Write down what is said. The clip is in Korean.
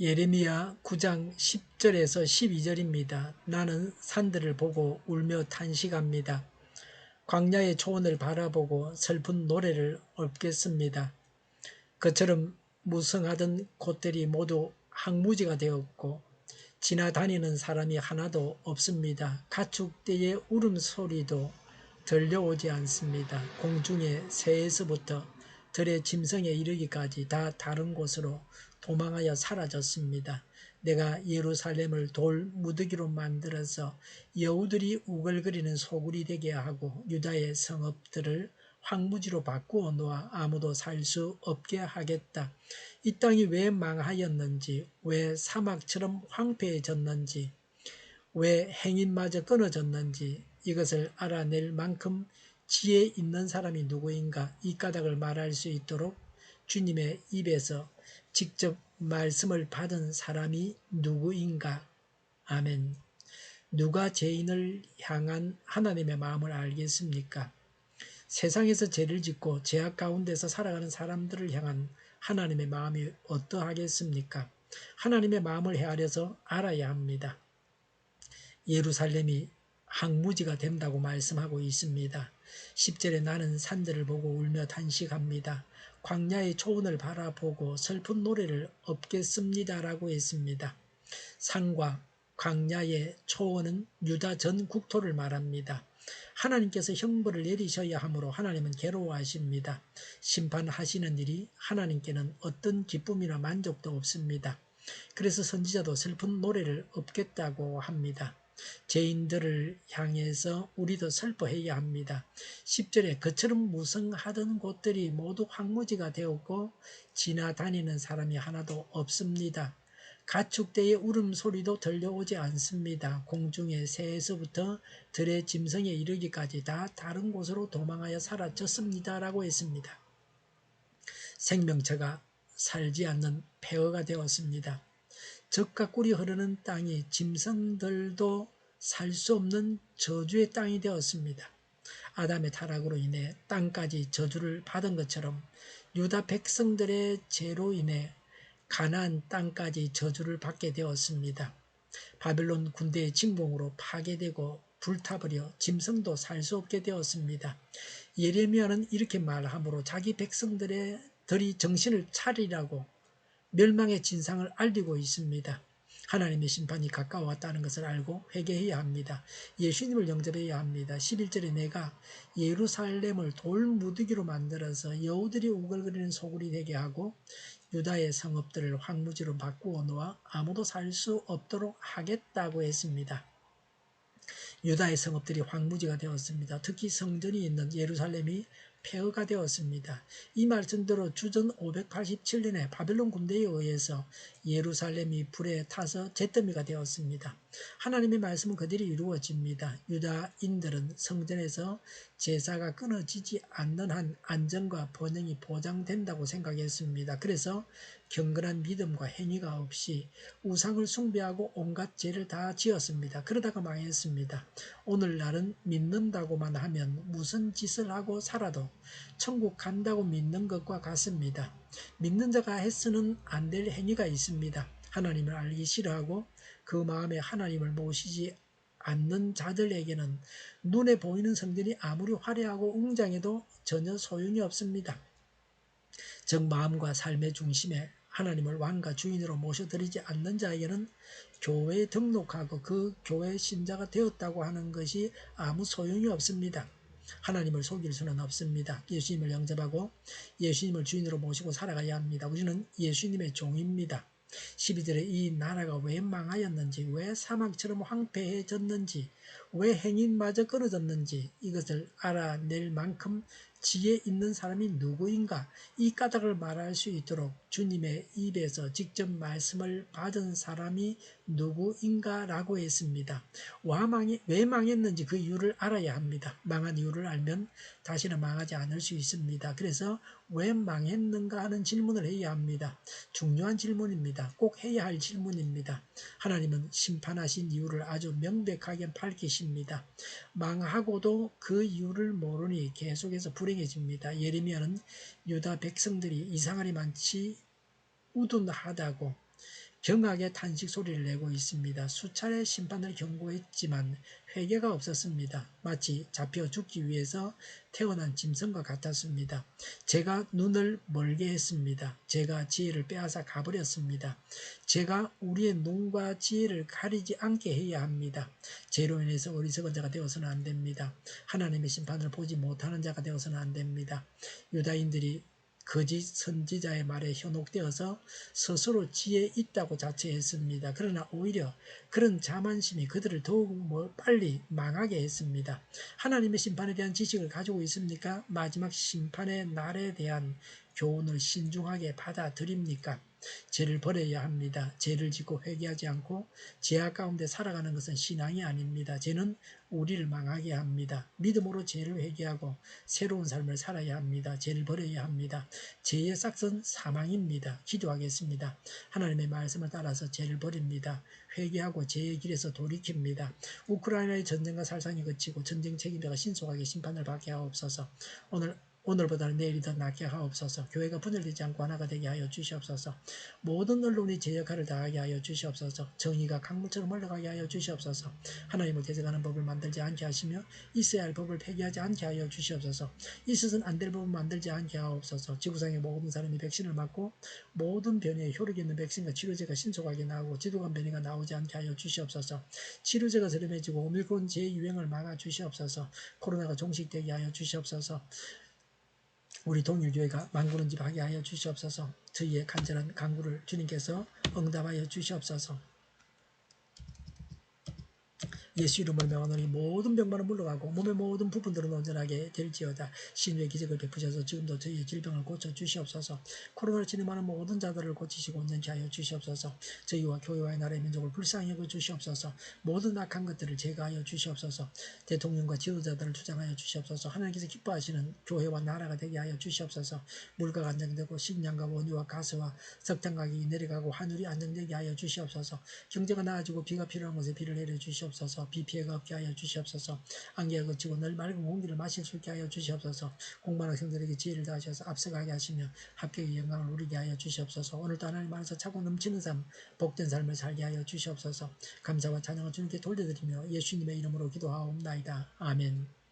예레미야 9장 10절에서 12절입니다. 나는 산들을 보고 울며 탄식합니다. 광야의 초원을 바라보고 슬픈 노래를 읊겠습니다. 그처럼 무성하던 곳들이 모두 황무지가 되었고 지나다니는 사람이 하나도 없습니다. 가축대의 울음소리도 들려오지 않습니다. 공중의 새에서부터 들의 짐승에 이르기까지 다 다른 곳으로 도망하여 사라졌습니다. 내가 예루살렘을 돌 무더기로 만들어서 여우들이 우글거리는 소굴이 되게 하고 유다의 성읍들을 황무지로 바꾸어 놓아 아무도 살 수 없게 하겠다. 이 땅이 왜 망하였는지, 왜 사막처럼 황폐해졌는지, 왜 행인마저 끊어졌는지 이것을 알아낼 만큼 지혜 있는 사람이 누구인가? 이 까닭을 말할 수 있도록 주님의 입에서 직접 말씀을 받은 사람이 누구인가? 아멘. 누가 죄인을 향한 하나님의 마음을 알겠습니까? 세상에서 죄를 짓고 죄악 가운데서 살아가는 사람들을 향한 하나님의 마음이 어떠하겠습니까? 하나님의 마음을 헤아려서 알아야 합니다. 예루살렘이 황무지가 된다고 말씀하고 있습니다. 10절에 나는 산들을 보고 울며 탄식합니다. 광야의 초원을 바라보고 슬픈 노래를 읊겠습니다라고 했습니다. 산과 광야의 초원은 유다 전 국토를 말합니다. 하나님께서 형벌을 내리셔야 하므로 하나님은 괴로워하십니다. 심판하시는 일이 하나님께는 어떤 기쁨이나 만족도 없습니다. 그래서 선지자도 슬픈 노래를 읊겠다고 합니다. 죄인들을 향해서 우리도 슬퍼해야 합니다. 10절에 그처럼 무성하던 곳들이 모두 황무지가 되었고 지나다니는 사람이 하나도 없습니다. 가축대의 울음소리도 들려오지 않습니다. 공중의 새에서부터 들의 짐승에 이르기까지 다 다른 곳으로 도망하여 사라졌습니다. 라고 했습니다. 생명체가 살지 않는 폐허가 되었습니다. 젖과 꿀이 흐르는 땅이 짐승들도 살 수 없는 저주의 땅이 되었습니다. 아담의 타락으로 인해 땅까지 저주를 받은 것처럼 유다 백성들의 죄로 인해 가나안 땅까지 저주를 받게 되었습니다. 바벨론 군대의 침공으로 파괴되고 불타버려 짐승도 살 수 없게 되었습니다. 예레미야는 이렇게 말하므로 자기 백성들이 정신을 차리라고 멸망의 진상을 알리고 있습니다. 하나님의 심판이 가까워왔다는 것을 알고 회개해야 합니다. 예수님을 영접해야 합니다. 11절에 내가 예루살렘을 돌무더기로 만들어서 여우들이 우글거리는 소굴이 되게 하고 유다의 성읍들을 황무지로 바꾸어 놓아 아무도 살 수 없도록 하겠다고 했습니다. 유다의 성읍들이 황무지가 되었습니다. 특히 성전이 있는 예루살렘이 폐허가 되었습니다. 이 말씀대로 주전 587년에 바벨론 군대에 의해서 예루살렘이 불에 타서 잿더미가 되었습니다. 하나님의 말씀은 그대로 이루어집니다. 유다인들은 성전에서 제사가 끊어지지 않는 한 안전과 번영이 보장된다고 생각했습니다. 그래서 경건한 믿음과 행위가 없이 우상을 숭배하고 온갖 죄를 다 지었습니다. 그러다가 망했습니다. 오늘날은 믿는다고만 하면 무슨 짓을 하고 살아도 천국 간다고 믿는 것과 같습니다. 믿는 자가 해서는 안 될 행위가 있습니다. 하나님을 알기 싫어하고 그 마음에 하나님을 모시지 않는 자들에게는 눈에 보이는 성전이 아무리 화려하고 웅장해도 전혀 소용이 없습니다. 정 마음과 삶의 중심에 하나님을 왕과 주인으로 모셔드리지 않는 자에게는 교회에 등록하고 그 교회 신자가 되었다고 하는 것이 아무 소용이 없습니다. 하나님을 속일 수는 없습니다. 예수님을 영접하고 예수님을 주인으로 모시고 살아가야 합니다. 우리는 예수님의 종입니다. 12절에 이 나라가 왜 망하였는지, 왜 사막처럼 황폐해졌는지, 왜 행인마저 끊어졌는지 이것을 알아낼 만큼 지혜 있는 사람이 누구인가? 이 까닭을 말할 수 있도록 주님의 입에서 직접 말씀을 받은 사람이 누구인가라고 했습니다. 왜 망했는지 그 이유를 알아야 합니다. 망한 이유를 알면 다시는 망하지 않을 수 있습니다. 그래서 왜 망했는가 하는 질문을 해야 합니다. 중요한 질문입니다. 꼭 해야 할 질문입니다. 하나님은 심판하신 이유를 아주 명백하게 밝히십니다. 망하고도 그 이유를 모르니 계속해서 불행해집니다. 예레미야는 유다 백성들이 이상하리 많지 우둔하다고 경악의 탄식 소리를 내고 있습니다. 수차례 심판을 경고했지만 회개가 없었습니다. 마치 잡혀 죽기 위해서 태어난 짐승과 같았습니다. 제가 눈을 멀게 했습니다. 제가 지혜를 빼앗아 가버렸습니다. 제가 우리의 눈과 지혜를 가리지 않게 해야 합니다. 죄로 인해서 어리석은 자가 되어서는 안 됩니다. 하나님의 심판을 보지 못하는 자가 되어서는 안 됩니다. 유다인들이 거짓 선지자의 말에 현혹되어서 스스로 지혜 있다고 자처했습니다. 그러나 오히려 그런 자만심이 그들을 더욱 빨리 망하게 했습니다. 하나님의 심판에 대한 지식을 가지고 있습니까? 마지막 심판의 날에 대한 교훈을 신중하게 받아들입니까? 죄를 버려야 합니다. 죄를 짓고 회개하지 않고 죄악 가운데 살아가는 것은 신앙이 아닙니다. 죄는 우리를 망하게 합니다. 믿음으로 죄를 회개하고 새로운 삶을 살아야 합니다. 죄를 버려야 합니다. 죄의 싹은 사망입니다. 기도하겠습니다. 하나님의 말씀을 따라서 죄를 버립니다. 회개하고 죄의 길에서 돌이킵니다. 우크라이나의 전쟁과 살상이 그치고 전쟁 책임자가 신속하게 심판을 받게 하옵소서. 오늘보다는 내일이 더 낫게 하옵소서. 교회가 분열되지 않고 하나가 되게 하여 주시옵소서. 모든 언론이 제 역할을 다하게 하여 주시옵소서. 정의가 강물처럼 흘러가게 하여 주시옵소서. 하나님을 대적하는 법을 만들지 않게 하시며 있어야 할 법을 폐기하지 않게 하여 주시옵소서. 있어서는 안 될 법을 만들지 않게 하옵소서. 지구상의 모든 사람이 백신을 맞고 모든 변이에 효력이 있는 백신과 치료제가 신속하게 나오고 지독한 변이가 나오지 않게 하여 주시옵소서. 치료제가 저렴해지고 오미크론 재유행을 막아 주시옵소서. 코로나가 종식되게 하여 주시옵소서. 우리 동일교회가 만군은집하게 하여 주시옵소서. 저희의 간절한 간구를 주님께서 응답하여 주시옵소서. 예수 이름을 명하노니 모든 병만은 물러가고 몸의 모든 부분들은 온전하게 될지어다. 신유의 기적을 베푸셔서 지금도 저희의 질병을 고쳐주시옵소서. 코로나를 진행하는 모든 자들을 고치시고 온전케 하여 주시옵소서. 저희와 교회와의 나라의 민족을 불쌍히 여겨 주시옵소서. 모든 악한 것들을 제거하여 주시옵소서. 대통령과 지도자들을 주장하여 주시옵소서. 하나님께서 기뻐하시는 교회와 나라가 되게 하여 주시옵소서. 물가가 안정되고 식량과 원유와 가스와 석탄 가격이 내려가고 하늘이 안정되게 하여 주시옵소서. 경제가 나아지고 비가 필요한 곳에 비를 내려 주시옵소서. 비 피해가 없게 하여 주시옵소서. 안개가 그치고 늘 맑은 공기를 마실 수 있게 하여 주시옵소서. 공부하는 학생들에게 지혜를 다하셔서 앞서가게 하시며 합격의 영광을 누리게 하여 주시옵소서. 오늘도 하나님 안에서 차고 넘치는 삶, 복된 삶을 살게 하여 주시옵소서. 감사와 찬양을 주님께 돌려드리며 예수님의 이름으로 기도하옵나이다. 아멘.